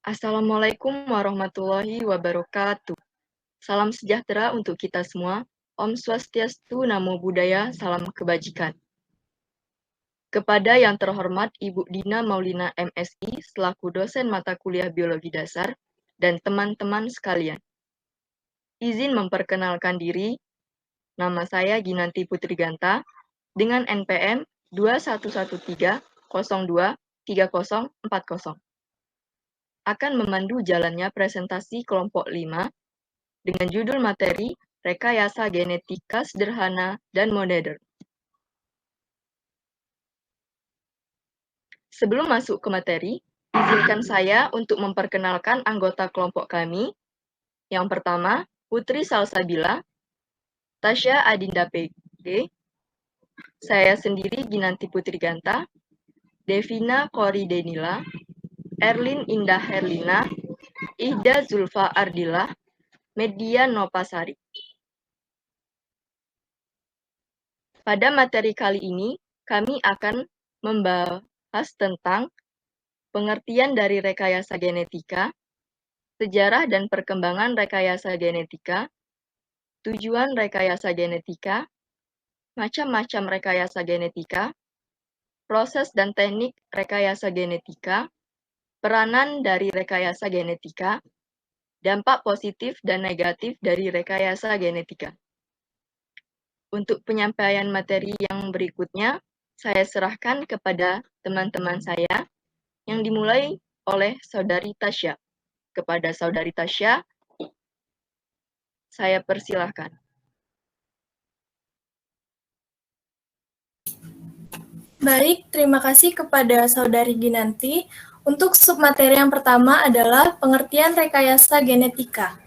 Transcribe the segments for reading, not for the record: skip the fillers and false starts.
Assalamualaikum warahmatullahi wabarakatuh. Salam sejahtera untuk kita semua. Om Swastiastu, Namo Buddhaya, salam kebajikan. Kepada yang terhormat Ibu Dina Maulina MSI selaku dosen mata kuliah Biologi Dasar dan teman-teman sekalian. Izin memperkenalkan diri, nama saya Ginanti Putri Ganta dengan NPM 2113023040. Akan memandu jalannya presentasi kelompok 5 dengan judul materi Rekayasa Genetika Sederhana dan Modern. Sebelum masuk ke materi, izinkan saya untuk memperkenalkan anggota kelompok kami. Yang pertama, Putri Salsabila, Tasya Adinda PG, saya sendiri Ginanti Putri Ganta, Devina Kori Denila, Erlin Indah Herlina, Ihda Zulfa Ardila, Media Nopasari. Pada materi kali ini, kami akan membahas tentang pengertian dari rekayasa genetika, sejarah dan perkembangan rekayasa genetika, tujuan rekayasa genetika, macam-macam rekayasa genetika, proses dan teknik rekayasa genetika, peranan dari rekayasa genetika, dampak positif dan negatif dari rekayasa genetika. Untuk penyampaian materi yang berikutnya, saya serahkan kepada teman-teman saya yang dimulai oleh Saudari Tasya. Kepada Saudari Tasya, saya persilahkan. Baik, terima kasih kepada Saudari Ginanti. Untuk submateri yang pertama adalah pengertian rekayasa genetika.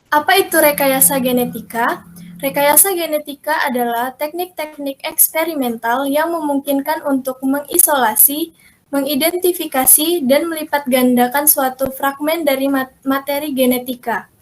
Apa itu rekayasa genetika? Rekayasa genetika adalah teknik-teknik eksperimental yang memungkinkan untuk mengisolasi, mengidentifikasi, dan melipat gandakan suatu fragmen dari materi genetika.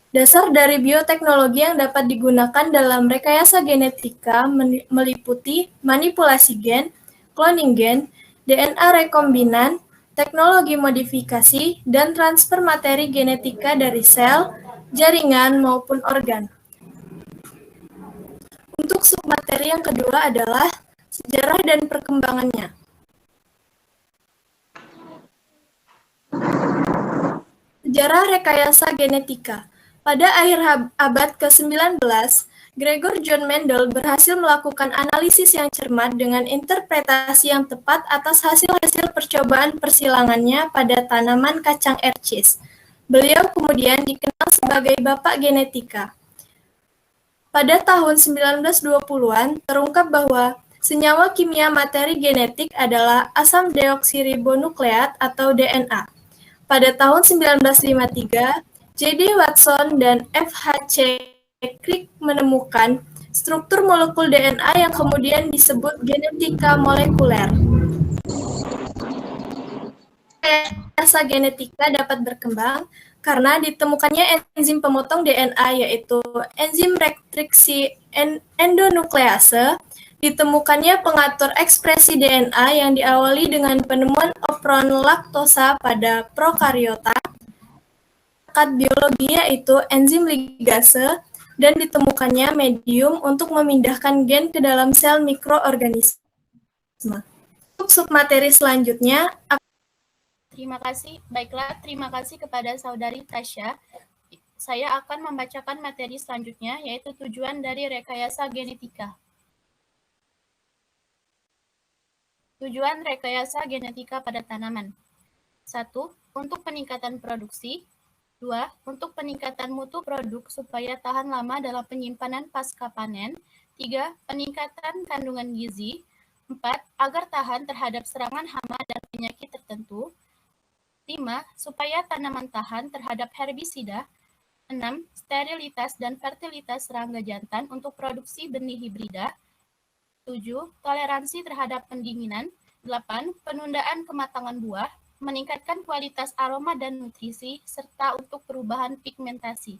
Dasar dari bioteknologi yang dapat digunakan dalam rekayasa genetika meliputi manipulasi gen, cloning gen, DNA rekombinan, teknologi modifikasi, dan transfer materi genetika dari sel, jaringan, maupun organ. Untuk submateri yang kedua adalah sejarah dan perkembangannya. Sejarah rekayasa genetika. Pada akhir abad ke-19, Gregor John Mendel berhasil melakukan analisis yang cermat dengan interpretasi yang tepat atas hasil-hasil percobaan persilangannya pada tanaman kacang ercis. Beliau kemudian dikenal sebagai Bapak Genetika. Pada tahun 1920-an, terungkap bahwa senyawa kimia materi genetik adalah asam deoksiribonukleat atau DNA. Pada tahun 1953, J.D. Watson dan F.H.C. Crick menemukan struktur molekul DNA yang kemudian disebut genetika molekuler. Rekayasa genetika dapat berkembang karena ditemukannya enzim pemotong DNA yaitu enzim restriksi endonuklease, ditemukannya pengatur ekspresi DNA yang diawali dengan penemuan opron laktosa pada prokariota, biologi yaitu enzim ligase, dan ditemukannya medium untuk memindahkan gen ke dalam sel mikroorganisme. Untuk submateri selanjutnya, Terima kasih. Baiklah, terima kasih kepada Saudari Tasya. Saya akan membacakan materi selanjutnya, yaitu tujuan dari rekayasa genetika. Tujuan rekayasa genetika pada tanaman. 1. Untuk peningkatan produksi. 2. Untuk peningkatan mutu produk supaya tahan lama dalam penyimpanan pasca panen. 3. Peningkatan kandungan gizi. 4. Agar tahan terhadap serangan hama dan penyakit tertentu. 5. Supaya tanaman tahan terhadap herbisida. 6. Sterilitas dan fertilitas serangga jantan untuk produksi benih hibrida. 7. Toleransi terhadap pendinginan. 8. Penundaan kematangan buah, meningkatkan kualitas aroma dan nutrisi, serta untuk perubahan pigmentasi.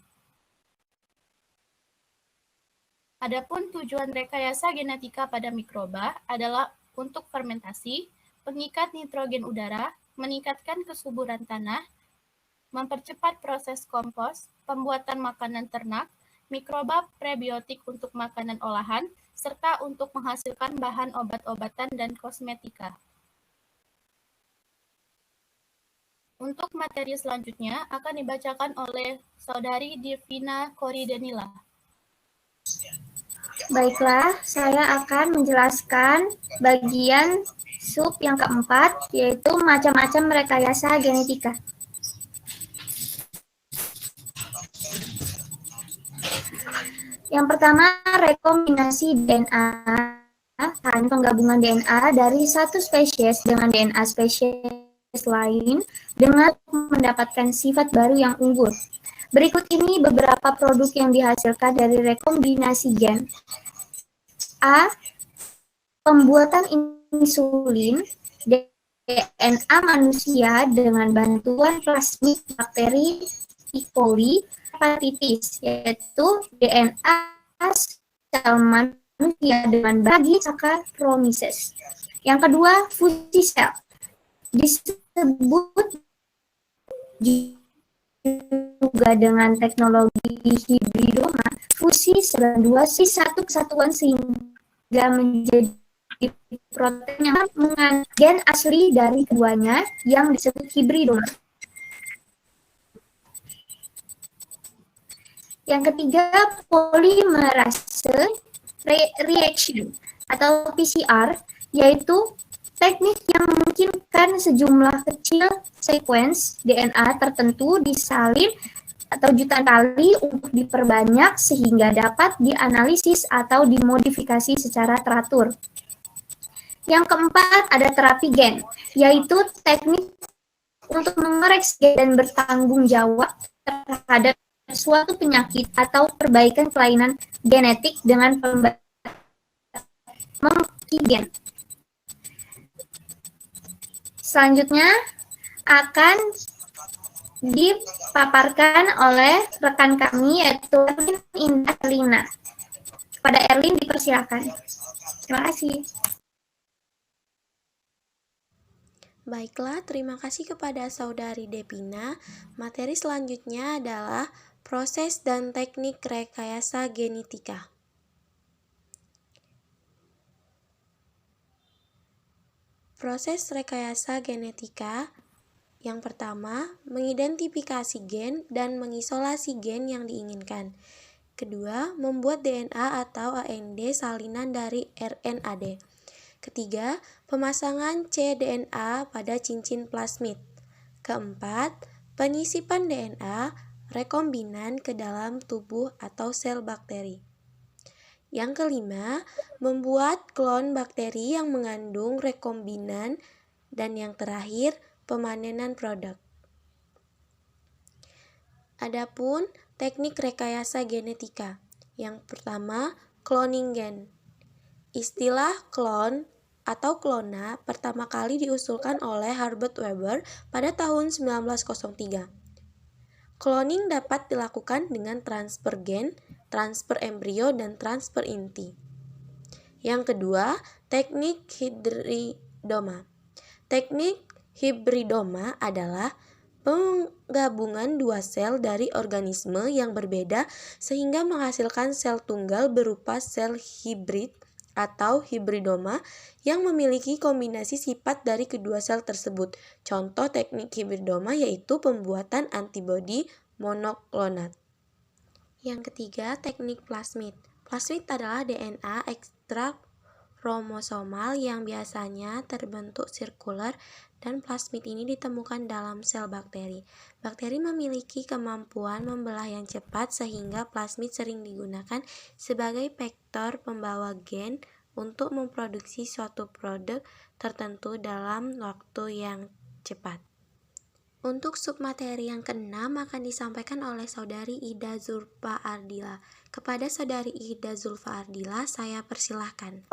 Adapun tujuan rekayasa genetika pada mikroba adalah untuk fermentasi, pengikat nitrogen udara, meningkatkan kesuburan tanah, mempercepat proses kompos, pembuatan makanan ternak, mikroba prebiotik untuk makanan olahan, serta untuk menghasilkan bahan obat-obatan dan kosmetika. Untuk materi selanjutnya akan dibacakan oleh Saudari Devina Koridenila. Baiklah, saya akan menjelaskan bagian sub yang keempat, yaitu macam-macam rekayasa genetika. Yang pertama, rekombinasi DNA, penggabungan DNA dari satu spesies dengan DNA spesies lain dengan mendapatkan sifat baru yang unggul. Berikut ini beberapa produk yang dihasilkan dari rekombinasi gen. A. Pembuatan insulin DNA manusia dengan bantuan plasmid bakteri E. coli hepatitis, yaitu DNA sel manusia dengan bagi Saccharomyces. Yang kedua, fusi sel. Disebut juga dengan teknologi hibridoma, fusi sel dua satu kesatuan sehingga menjadi protein yang mengandung gen asli dari keduanya yang disebut hibridoma. Yang ketiga, polymerase reaction atau PCR, yaitu teknik yang memungkinkan sejumlah kecil sekuens DNA tertentu disalin atau jutaan kali untuk diperbanyak sehingga dapat dianalisis atau dimodifikasi secara teratur. Yang keempat, ada terapi gen, yaitu teknik untuk mengoreksi dan bertanggung jawab terhadap suatu penyakit atau perbaikan kelainan genetik dengan gen. Selanjutnya akan dipaparkan oleh rekan kami, yaitu Erlin Indah Lina. Kepada Erlin dipersilakan. Terima kasih. Baiklah, terima kasih kepada Saudari Devina. Materi selanjutnya adalah proses dan teknik rekayasa genetika. Proses rekayasa genetika yang pertama, mengidentifikasi gen dan mengisolasi gen yang diinginkan. Kedua, membuat DNA atau AND salinan dari RNAD. Ketiga, pemasangan cDNA pada cincin plasmid. Keempat, penyisipan DNA rekombinan ke dalam tubuh atau sel bakteri. Yang kelima, membuat klon bakteri yang mengandung rekombinan. Dan yang terakhir, pemanenan produk. Adapun teknik rekayasa genetika. Yang pertama, cloning gen. Istilah klon atau klona pertama kali diusulkan oleh Herbert Weber pada tahun 1903. Cloning dapat dilakukan dengan transfer gen, transfer embrio, dan transfer inti. Yang kedua, teknik hibridoma. Teknik hibridoma adalah penggabungan dua sel dari organisme yang berbeda sehingga menghasilkan sel tunggal berupa sel hibrid atau hibridoma yang memiliki kombinasi sifat dari kedua sel tersebut. Contoh teknik hibridoma yaitu pembuatan antibodi monoklonat. Yang ketiga, teknik plasmid. Plasmid adalah DNA ekstrak kromosomal yang biasanya terbentuk sirkuler dan plasmid ini ditemukan dalam sel bakteri. Bakteri memiliki kemampuan membelah yang cepat sehingga plasmid sering digunakan sebagai vektor pembawa gen untuk memproduksi suatu produk tertentu dalam waktu yang cepat. Untuk submateri yang keenam akan disampaikan oleh Saudari Ida Zulfa Ardila. Kepada Saudari Ida Zulfa Ardila, saya persilahkan.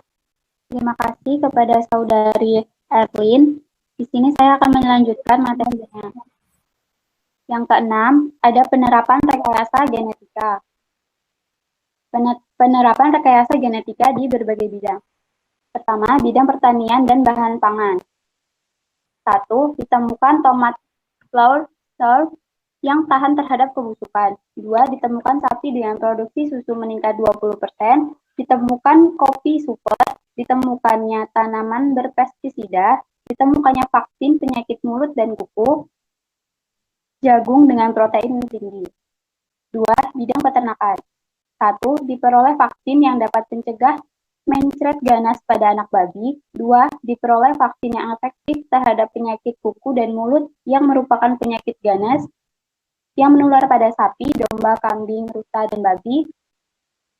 Terima kasih kepada Saudari Erlin. Di sini saya akan melanjutkan materinya. Yang keenam, ada penerapan rekayasa genetika. Penerapan rekayasa genetika di berbagai bidang. Pertama, bidang pertanian dan bahan pangan. 1. Ditemukan tomat flour yang tahan terhadap kebusukan. 2. Ditemukan sapi dengan produksi susu meningkat 20%. Ditemukan kopi super. Ditemukannya tanaman berpestisida. Ditemukannya vaksin penyakit mulut dan kuku. Jagung dengan protein tinggi. 2. Bidang peternakan. 1. Diperoleh vaksin yang dapat mencegah mencret ganas pada anak babi. 2. Diperoleh vaksin yang efektif terhadap penyakit kuku dan mulut yang merupakan penyakit ganas yang menular pada sapi, domba, kambing, rusa, dan babi.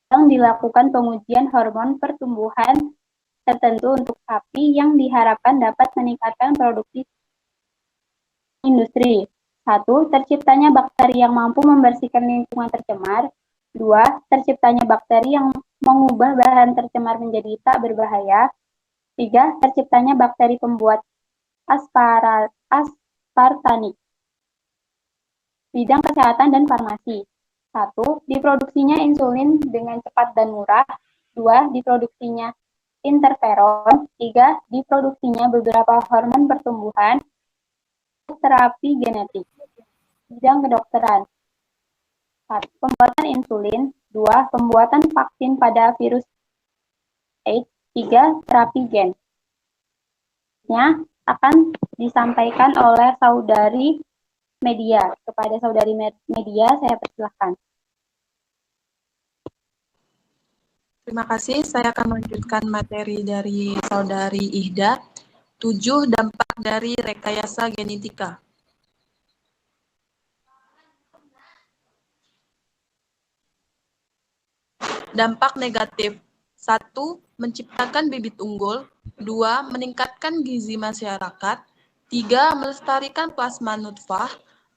Yang dilakukan pengujian hormon pertumbuhan tertentu untuk sapi yang diharapkan dapat meningkatkan produksi industri. 1. Terciptanya bakteri yang mampu membersihkan lingkungan tercemar. 2. Terciptanya bakteri yang mengubah bahan tercemar menjadi tak berbahaya. 3. Terciptanya bakteri pembuat aspartanik. Bidang kesehatan dan farmasi. 1. Diproduksinya insulin dengan cepat dan murah. 2. Diproduksinya interferon. 3. Diproduksinya beberapa hormon pertumbuhan. Terapi genetik. Bidang kedokteran. 1. Pembuatan insulin. 2. Pembuatan vaksin pada virus AIDS. 3. Terapi gen. Akan disampaikan oleh saudari media. Kepada saudari media, saya persilahkan. Terima kasih. Saya akan melanjutkan materi dari saudari Ihda. 7. Dampak dari rekayasa genetika. Dampak negatif. 1. Menciptakan bibit unggul. 2. Meningkatkan gizi masyarakat. 3. Melestarikan plasma nutfah.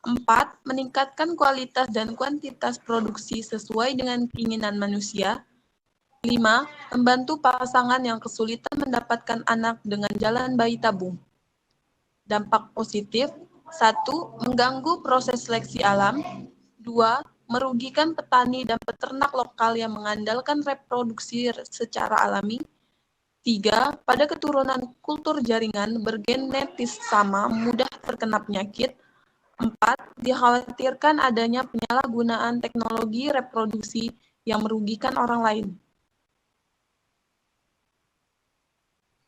4. Meningkatkan kualitas dan kuantitas produksi sesuai dengan keinginan manusia. 5. Membantu pasangan yang kesulitan mendapatkan anak dengan jalan bayi tabung. Dampak positif. 1. Mengganggu proses seleksi alam. 2. Merugikan petani dan peternak lokal yang mengandalkan reproduksi secara alami. 3. Pada keturunan kultur jaringan bergenetis sama mudah terkena penyakit. 4. Dikhawatirkan adanya penyalahgunaan teknologi reproduksi yang merugikan orang lain.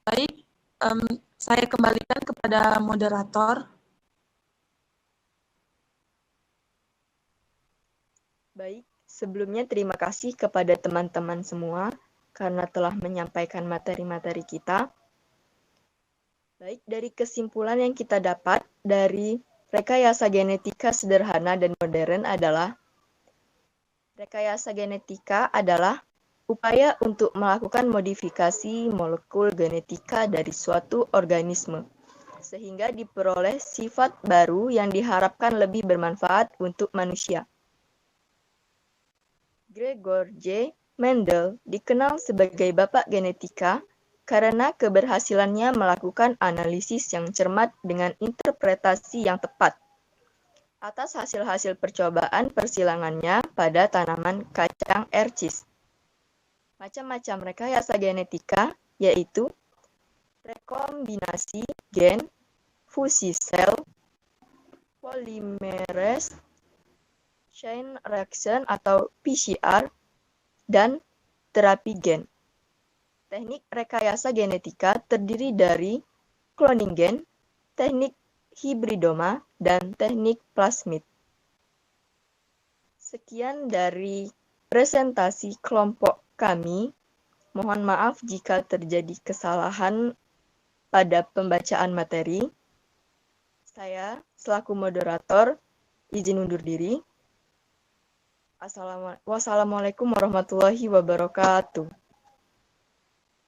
Baik, saya kembalikan kepada moderator. Baik, sebelumnya terima kasih kepada teman-teman semua karena telah menyampaikan materi-materi kita. Baik, dari kesimpulan yang kita dapat dari rekayasa genetika sederhana dan modern adalah rekayasa genetika adalah upaya untuk melakukan modifikasi molekul genetika dari suatu organisme sehingga diperoleh sifat baru yang diharapkan lebih bermanfaat untuk manusia. Gregor J. Mendel dikenal sebagai bapak genetika karena keberhasilannya melakukan analisis yang cermat dengan interpretasi yang tepat atas hasil-hasil percobaan persilangannya pada tanaman kacang ercis. Macam-macam rekayasa genetika yaitu rekombinasi gen, fusi sel, polymerase chain reaction atau PCR, dan terapi gen. Teknik rekayasa genetika terdiri dari cloning gen, teknik hibridoma, dan teknik plasmid. Sekian dari presentasi kelompok kami. Mohon maaf jika terjadi kesalahan pada pembacaan materi. Saya selaku moderator izin undur diri. Wassalamualaikum warahmatullahi wabarakatuh.